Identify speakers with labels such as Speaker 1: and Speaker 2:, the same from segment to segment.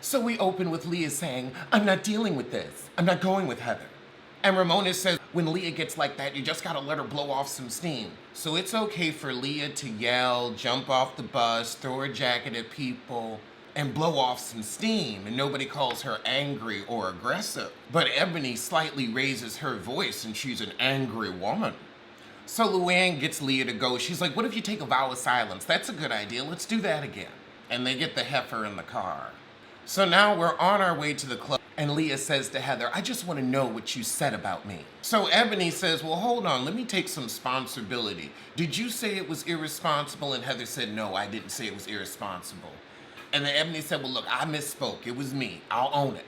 Speaker 1: So we open with Leah saying, I'm not dealing with this. I'm not going with Heather. And Ramona says, when Leah gets like that, you just gotta let her blow off some steam. So it's okay for Leah to yell, jump off the bus, throw her jacket at people, and blow off some steam, and nobody calls her angry or aggressive. But Ebony slightly raises her voice, and she's an angry woman. So Luann gets Leah to go. She's like, what if you take a vow of silence? That's a good idea. Let's do that again. And they get the heifer in the car. So now we're on our way to the club, and Leah says to Heather, I just want to know what you said about me. So Ebony says, well, hold on, let me take some responsibility. Did you say it was irresponsible? And Heather said, no, I didn't say it was irresponsible. And then Ebony said, well, look, I misspoke. It was me. I'll own it.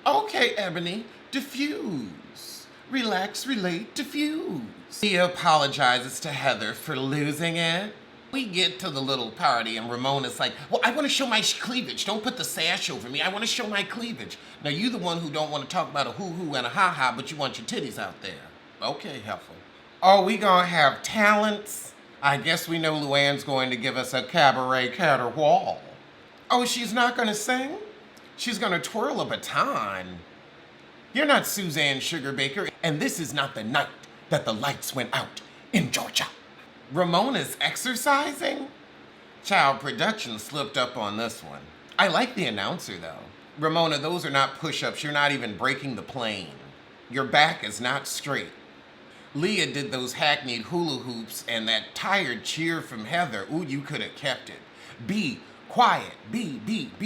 Speaker 1: Okay, Ebony, diffuse. Relax, relate, diffuse. Leah apologizes to Heather for losing it. We get to the little party and Ramona's like, well, I want to show my cleavage. Don't put the sash over me. I want to show my cleavage. Now, you the one who don't want to talk about a hoo-hoo and a ha-ha, but you want your titties out there. Okay, heifer. Oh, we gonna have talents? I guess we know Luann's going to give us a cabaret caterwaul. Oh, she's not gonna sing? She's gonna twirl a baton. You're not Suzanne Sugarbaker, and this is not the night that the lights went out in Georgia. Ramona's exercising? Child production slipped up on this one. I like the announcer though. Ramona, those are not push-ups. You're not even breaking the plane. Your back is not straight. Leah did those hackneyed hula hoops and that tired cheer from Heather. Ooh, you could have kept it. Be quiet. Be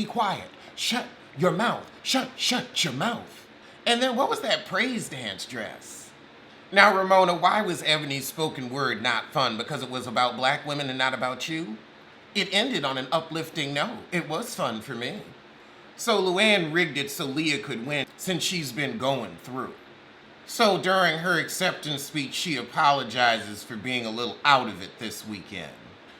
Speaker 1: quiet. Shut your mouth. Shut your mouth. And then what was that praise dance dress? Now, Ramona, why was Ebony's spoken word not fun? Because it was about black women and not about you? It ended on an uplifting note. It was fun for me. So Luann rigged it so Leah could win since she's been going through. So during her acceptance speech, she apologizes for being a little out of it this weekend.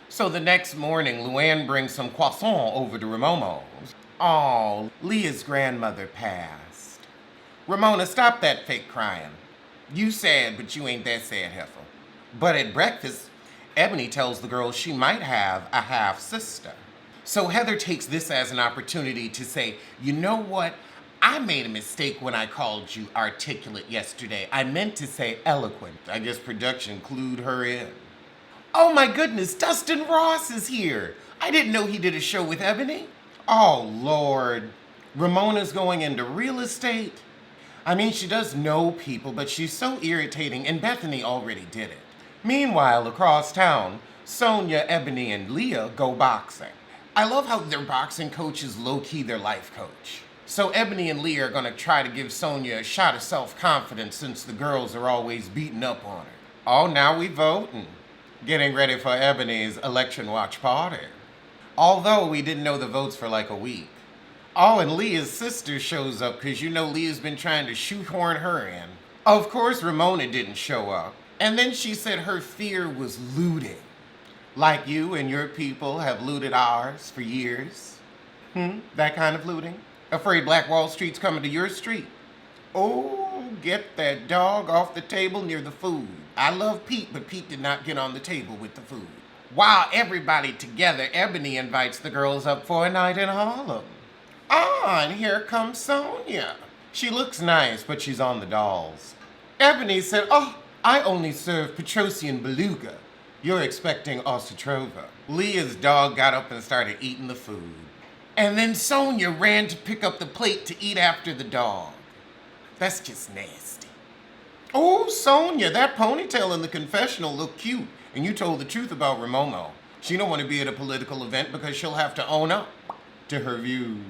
Speaker 1: So the next morning, Luann brings some croissant over to Ramomo's. Oh, Leah's grandmother passed. Ramona, stop that fake crying. You sad, but you ain't that sad, heifer. But at breakfast, Ebony tells the girls she might have a half-sister. So Heather takes this as an opportunity to say, you know what? I made a mistake when I called you articulate yesterday. I meant to say eloquent. I guess production clued her in. Oh my goodness, Dustin Ross is here. I didn't know he did a show with Ebony. Oh, Lord. Ramona's going into real estate? I mean, she does know people, but she's so irritating, and Bethany already did it. Meanwhile, across town, Sonia, Ebony, and Leah go boxing. I love how their boxing coach is low-key their life coach. So Ebony and Leah are gonna try to give Sonia a shot of self-confidence since the girls are always beating up on her. Oh, now we voting. Getting ready for Ebony's election watch party. Although we didn't know the votes for like a week. Oh, and Leah's sister shows up because you know Leah's been trying to shoehorn her in. Of course, Ramona didn't show up. And then she said her fear was looting. Like you and your people have looted ours for years. That kind of looting? Afraid Black Wall Street's coming to your street? Oh, get that dog off the table near the food. I love Pete, but Pete did not get on the table with the food. While everybody together, Ebony invites the girls up for a night in Harlem. Ah, and here comes Sonia. She looks nice, but she's on the dolls. Ebony said, oh, I only serve Petrosian beluga. You're expecting Ostrova. Leah's dog got up and started eating the food. And then Sonia ran to pick up the plate to eat after the dog. That's just nasty. Oh, Sonia, that ponytail in the confessional looked cute. And you told the truth about Ramomo. She don't want to be at a political event because she'll have to own up to her views.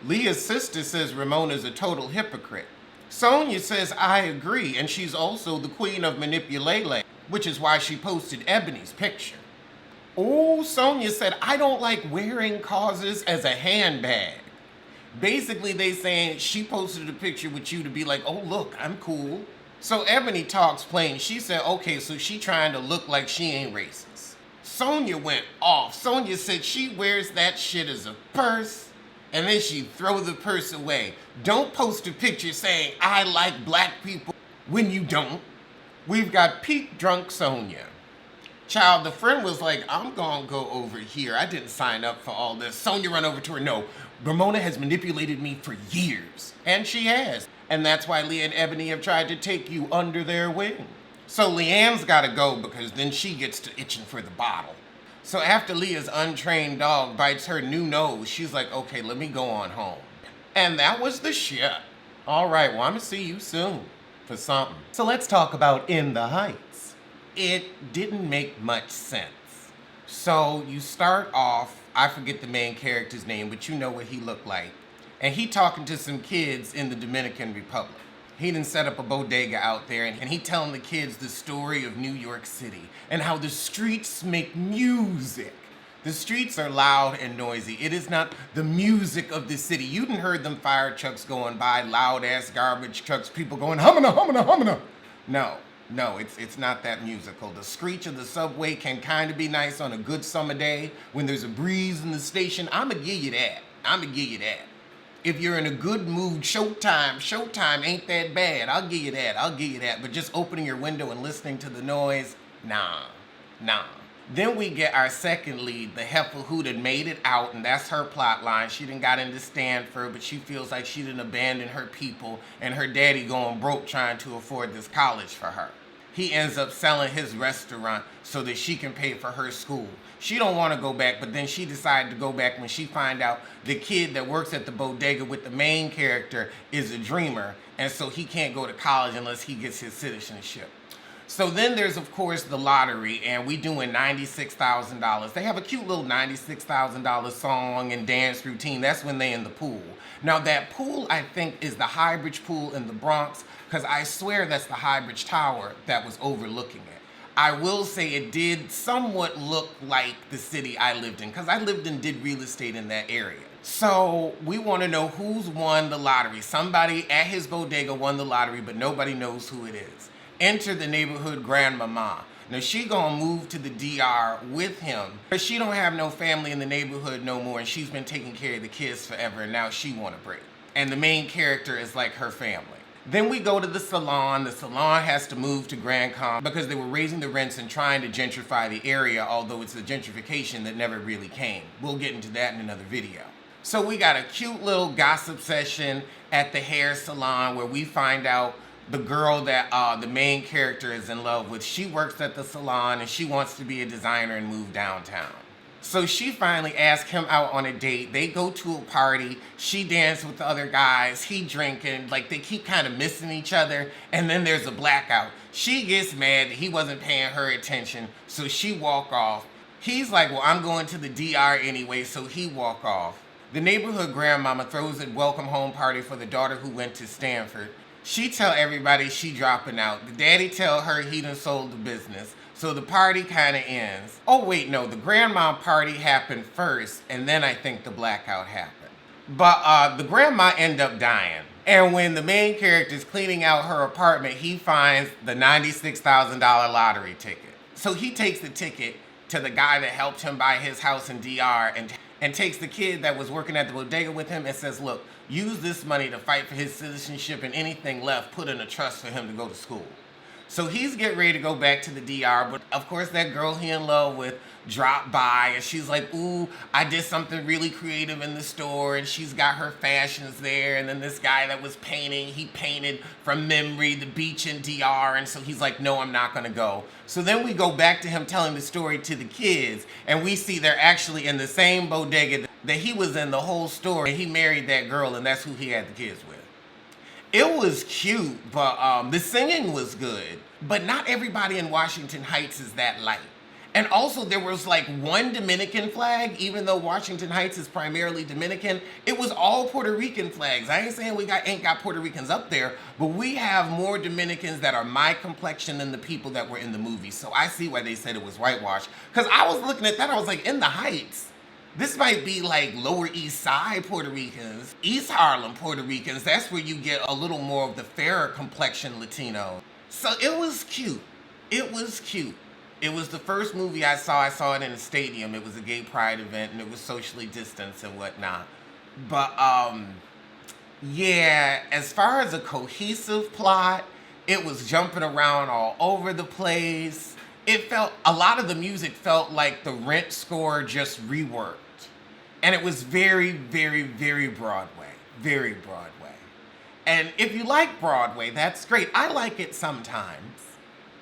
Speaker 1: Leah's sister says Ramona's a total hypocrite. Sonia says I agree, and she's also the queen of manipulele, which is why she posted Ebony's picture. Oh, Sonia said I don't like wearing causes as a handbag. Basically, they saying she posted a picture with you to be like, oh, look, I'm cool. So Ebony talks plain. She said, okay, so she trying to look like she ain't racist. Sonia went off. Sonia said she wears that shit as a purse, and then she throw the purse away. Don't post a picture saying, I like black people, when you don't. We've got peak drunk Sonia. Child, the friend was like, I'm gonna go over here. I didn't sign up for all this. Sonia run over to her, no, Ramona has manipulated me for years. And she has. And that's why Leah and Ebony have tried to take you under their wing. So Leanne's gotta go because then she gets to itching for the bottle. So after Leah's untrained dog bites her new nose, she's like, okay, let me go on home. And that was the shit. All right, well, I'm gonna see you soon for something. So let's talk about In the Heights. It didn't make much sense. So you start off, I forget the main character's name, but you know what he looked like. And he talking to some kids in the Dominican Republic. He done set up a bodega out there and he telling the kids the story of New York City and how the streets make music. The streets are loud and noisy. It is not the music of the city. You done heard them fire trucks going by, loud ass garbage trucks, people going humana, humana, humana. No, it's not that musical. The screech of the subway can kind of be nice on a good summer day when there's a breeze in the station. I'ma give you that. If you're in a good mood, Showtime ain't that bad. I'll give you that. But just opening your window and listening to the noise, nah. Then we get our second lead, the heifer who done made it out, and that's her plot line. She done got into Stanford, but she feels like she done abandoned her people, and her daddy going broke trying to afford this college for her. He ends up selling his restaurant so that she can pay for her school. She don't want to go back, but then she decided to go back when she find out the kid that works at the bodega with the main character is a dreamer, and so he can't go to college unless he gets his citizenship. So then there's, of course, the lottery, and we doing $96,000. They have a cute little $96,000 song and dance routine. That's when they in the pool. Now, that pool, I think, is the Highbridge pool in the Bronx, because I swear that's the Highbridge Tower that was overlooking it. I will say it did somewhat look like the city I lived in, because I lived and did real estate in that area. So we want to know who's won the lottery. Somebody at his bodega won the lottery, but nobody knows who it is. Enter the neighborhood grandmama. Now she gonna move to the DR with him, but she don't have no family in the neighborhood no more, and she's been taking care of the kids forever, and now she want a break. And the main character is like her family. Then we go to the salon. The salon has to move to Grand Com because they were raising the rents and trying to gentrify the area, although it's the gentrification that never really came. We'll get into that in another video. So we got a cute little gossip session at the hair salon where we find out the girl that the main character is in love with. She works at the salon and she wants to be a designer and move downtown. So she finally asks him out on a date. They go to a party. She dances with the other guys. He drinking. Like, they keep kind of missing each other. And then there's a blackout. She gets mad that he wasn't paying her attention. So she walk off. He's like, well, I'm going to the DR anyway. So he walk off. The neighborhood grandmama throws a welcome home party for the daughter who went to Stanford. She tell everybody she dropping out. The daddy tell her he done sold the business. So the party kind of ends. Oh wait, no, the grandma party happened first, and then I think the blackout happened. But the grandma end up dying. And when the main character's cleaning out her apartment, he finds the $96,000 lottery ticket. So he takes the ticket to the guy that helped him buy his house in DR and takes the kid that was working at the bodega with him and says, look, use this money to fight for his citizenship, and anything left, put in a trust for him to go to school. So he's getting ready to go back to the DR, but of course that girl he in love with dropped by, and she's like, ooh, I did something really creative in the store, and she's got her fashions there, and then this guy that was painting, he painted from memory the beach in DR, and so he's like, no, I'm not gonna go. So then we go back to him telling the story to the kids, and we see they're actually in the same bodega that he was in the whole story, and he married that girl, and that's who he had the kids with. It was cute, but the singing was good. But not everybody in Washington Heights is that light. And also there was like one Dominican flag, even though Washington Heights is primarily Dominican, it was all Puerto Rican flags. I ain't saying we ain't got Puerto Ricans up there, but we have more Dominicans that are my complexion than the people that were in the movie. So I see why they said it was whitewashed. Because I was looking at that, I was like, in the Heights, this might be like Lower East Side Puerto Ricans, East Harlem Puerto Ricans. That's where you get a little more of the fairer complexion Latino. So it was cute. It was cute. It was the first movie I saw. I saw it in a stadium. It was a gay pride event, and it was socially distanced and whatnot. But yeah, as far as a cohesive plot, it was jumping around all over the place. It felt, a lot of the music felt like the Rent score just reworked. And it was very, very, very Broadway. Very Broadway. And if you like Broadway, that's great. I like it sometimes.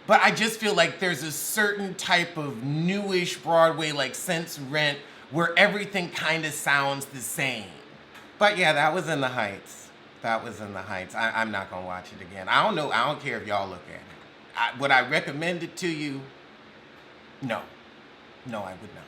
Speaker 1: But I just feel like there's a certain type of newish Broadway, like since Rent, where everything kind of sounds the same. But yeah, that was in the Heights. That was in the Heights. I'm not going to watch it again. I don't know. I don't care if y'all look at it. Would I recommend it to you? No. No, I would not.